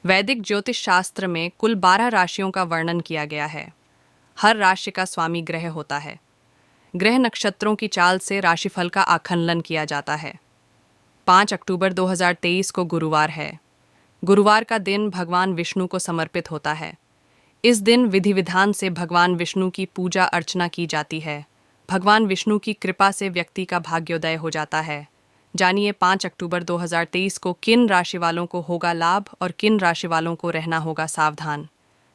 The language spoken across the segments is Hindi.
वैदिक ज्योतिष शास्त्र में कुल 12 राशियों का वर्णन किया गया है। हर राशि का स्वामी ग्रह होता है। ग्रह नक्षत्रों की चाल से राशिफल का आकलन किया जाता है। 5 अक्टूबर 2023 को गुरुवार है। गुरुवार का दिन भगवान विष्णु को समर्पित होता है। इस दिन विधि विधान से भगवान विष्णु की पूजा अर्चना की जाती है। भगवान विष्णु की कृपा से व्यक्ति का भाग्योदय हो जाता है। जानिए 5 अक्टूबर 2023 को किन राशि वालों को होगा लाभ और किन राशि वालों को रहना होगा सावधान।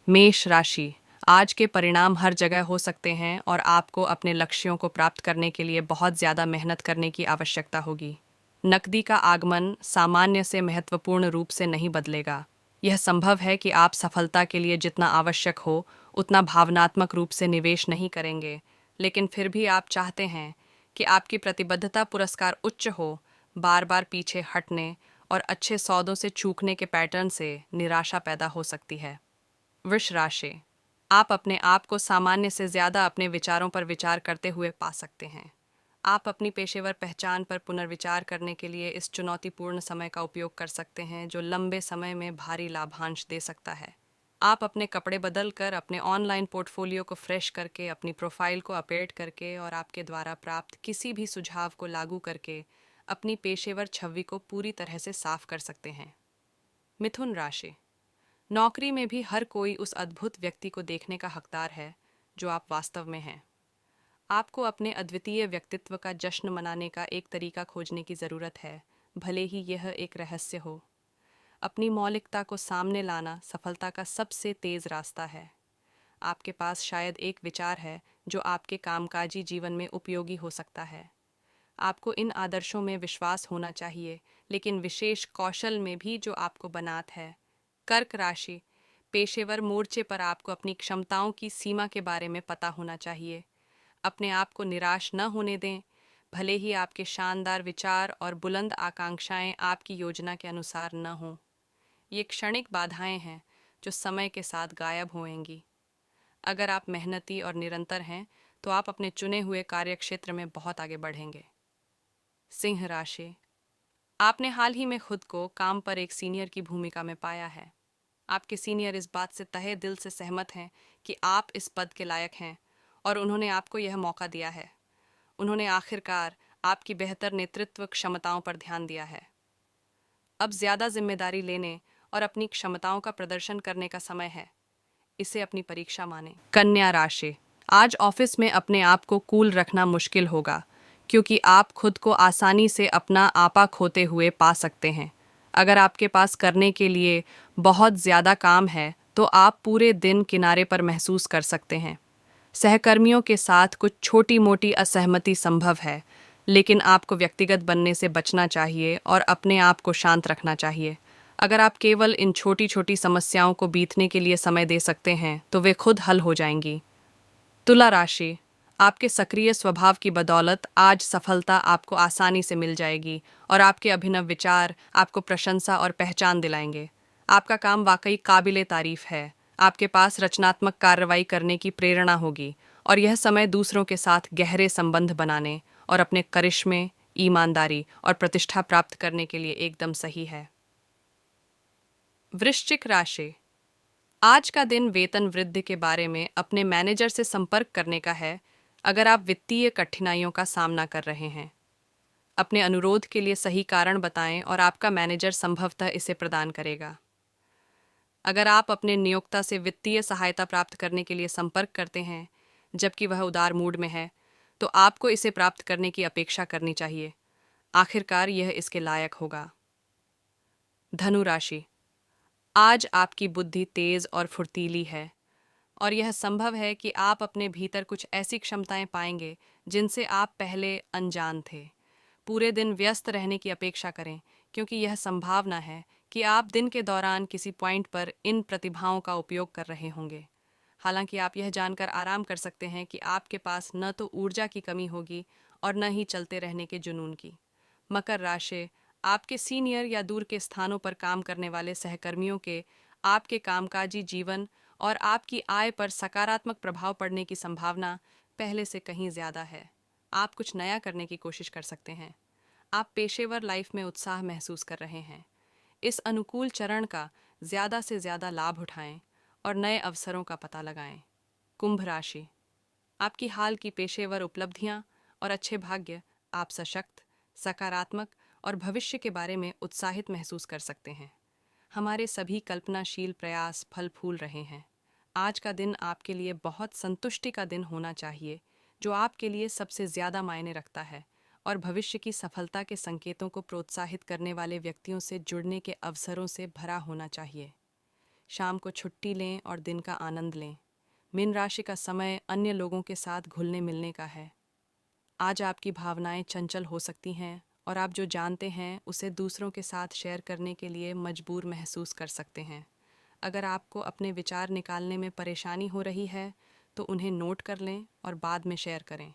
मेष राशि। आज के परिणाम हर जगह हो सकते हैं और आपको अपने लक्ष्यों को प्राप्त करने के लिए बहुत ज़्यादा मेहनत करने की आवश्यकता होगी। नकदी का आगमन सामान्य से महत्वपूर्ण रूप से नहीं बदलेगा। यह संभव है कि आप सफलता के लिए जितना आवश्यक हो उतना भावनात्मक रूप से निवेश नहीं करेंगे, लेकिन फिर भी आप चाहते हैं कि आपकी प्रतिबद्धता पुरस्कार उच्च हो। बार बार पीछे हटने और अच्छे सौदों से चूकने के पैटर्न से निराशा पैदा हो सकती है। वृष राशि। आप अपने आप को सामान्य से ज़्यादा अपने विचारों पर विचार करते हुए पा सकते हैं। आप अपनी पेशेवर पहचान पर पुनर्विचार करने के लिए इस चुनौतीपूर्ण समय का उपयोग कर सकते हैं, जो लंबे समय में भारी लाभांश दे सकता है। आप अपने कपड़े बदल कर, अपने ऑनलाइन पोर्टफोलियो को फ्रेश करके, अपनी प्रोफाइल को अपडेट करके और आपके द्वारा प्राप्त किसी भी सुझाव को लागू करके अपनी पेशेवर छवि को पूरी तरह से साफ कर सकते हैं। मिथुन राशि। नौकरी में भी हर कोई उस अद्भुत व्यक्ति को देखने का हकदार है जो आप वास्तव में हैं। आपको अपने अद्वितीय व्यक्तित्व का जश्न मनाने का एक तरीका खोजने की ज़रूरत है, भले ही यह एक रहस्य हो। अपनी मौलिकता को सामने लाना सफलता का सबसे तेज़ रास्ता है। आपके पास शायद एक विचार है जो आपके कामकाजी जीवन में उपयोगी हो सकता है। आपको इन आदर्शों में विश्वास होना चाहिए, लेकिन विशेष कौशल में भी जो आपको बनात है। कर्क राशि। पेशेवर मोर्चे पर आपको अपनी क्षमताओं की सीमा के बारे में पता होना चाहिए। अपने आप को निराश न होने दें, भले ही आपके शानदार विचार और बुलंद आकांक्षाएं आपकी योजना के अनुसार न हों। ये क्षणिक बाधाएं हैं जो समय के साथ गायब होएंगी। अगर आप मेहनती और निरंतर हैं तो आप अपने चुने हुए कार्यक्षेत्र में बहुत आगे बढ़ेंगे। सिंह राशि। आपने हाल ही में खुद को काम पर एक सीनियर की भूमिका में पाया है। आपके सीनियर इस बात से तहे दिल से सहमत हैं कि आप इस पद के लायक हैं और उन्होंने आपको यह मौका दिया है। उन्होंने आखिरकार आपकी बेहतर नेतृत्व क्षमताओं पर ध्यान दिया है। अब ज़्यादा जिम्मेदारी लेने और अपनी क्षमताओं का प्रदर्शन करने का समय है। इसे अपनी परीक्षा माने। कन्या राशि। आज ऑफिस में अपने आप को कूल रखना मुश्किल होगा, क्योंकि आप खुद को आसानी से अपना आपा खोते हुए पा सकते हैं। अगर आपके पास करने के लिए बहुत ज़्यादा काम है तो आप पूरे दिन किनारे पर महसूस कर सकते हैं। सहकर्मियों के साथ कुछ छोटी मोटी असहमति संभव है, लेकिन आपको व्यक्तिगत बनने से बचना चाहिए और अपने आप को शांत रखना चाहिए। अगर आप केवल इन छोटी छोटी समस्याओं को बीतने के लिए समय दे सकते हैं तो वे खुद हल हो जाएंगी। तुला राशि। आपके सक्रिय स्वभाव की बदौलत आज सफलता आपको आसानी से मिल जाएगी और आपके अभिनव विचार आपको प्रशंसा और पहचान दिलाएंगे। आपका काम वाकई काबिले तारीफ है। आपके पास रचनात्मक कार्रवाई करने की प्रेरणा होगी और यह समय दूसरों के साथ गहरे संबंध बनाने और अपने करिश्मे, ईमानदारी और प्रतिष्ठा प्राप्त करने के लिए एकदम सही है। वृश्चिक राशि। आज का दिन वेतन वृद्धि के बारे में अपने मैनेजर से संपर्क करने का है अगर आप वित्तीय कठिनाइयों का सामना कर रहे हैं। अपने अनुरोध के लिए सही कारण बताएं और आपका मैनेजर संभवतः इसे प्रदान करेगा। अगर आप अपने नियोक्ता से वित्तीय सहायता प्राप्त करने के लिए संपर्क करते हैं जबकि वह उदार मूड में है, तो आपको इसे प्राप्त करने की अपेक्षा करनी चाहिए। आखिरकार यह इसके लायक होगा। धनु राशि। आज आपकी बुद्धि तेज और फुर्तीली है और यह संभव है कि आप अपने भीतर कुछ ऐसी क्षमताएं पाएंगे जिनसे आप पहले अनजान थे। पूरे दिन व्यस्त रहने की अपेक्षा करें, क्योंकि यह संभावना है कि आप दिन के दौरान किसी पॉइंट पर इन प्रतिभाओं का उपयोग कर रहे होंगे। हालांकि आप यह जानकर आराम कर सकते हैं कि आपके पास न तो ऊर्जा की कमी होगी और न ही चलते रहने के जुनून की। मकर राशि। आपके सीनियर या दूर के स्थानों पर काम करने वाले सहकर्मियों के आपके कामकाजी जीवन और आपकी आय पर सकारात्मक प्रभाव पड़ने की संभावना पहले से कहीं ज़्यादा है। आप कुछ नया करने की कोशिश कर सकते हैं। आप पेशेवर लाइफ में उत्साह महसूस कर रहे हैं। इस अनुकूल चरण का ज़्यादा से ज़्यादा लाभ उठाएं और नए अवसरों का पता लगाएं। कुंभ राशि, आपकी हाल की पेशेवर उपलब्धियां और अच्छे भाग्य आप सशक्त, सकारात्मक और भविष्य के बारे में उत्साहित महसूस कर सकते हैं। हमारे सभी कल्पनाशील प्रयास फल फूल रहे हैं। आज का दिन आपके लिए बहुत संतुष्टि का दिन होना चाहिए, जो आपके लिए सबसे ज़्यादा मायने रखता है, और भविष्य की सफलता के संकेतों को प्रोत्साहित करने वाले व्यक्तियों से जुड़ने के अवसरों से भरा होना चाहिए। शाम को छुट्टी लें और दिन का आनंद लें। मीन राशि का समय अन्य लोगों के साथ घुलने मिलने का है। आज आपकी भावनाएं चंचल हो सकती हैं और आप जो जानते हैं उसे दूसरों के साथ शेयर करने के लिए मजबूर महसूस कर सकते हैं। अगर आपको अपने विचार निकालने में परेशानी हो रही है तो उन्हें नोट कर लें और बाद में शेयर करें।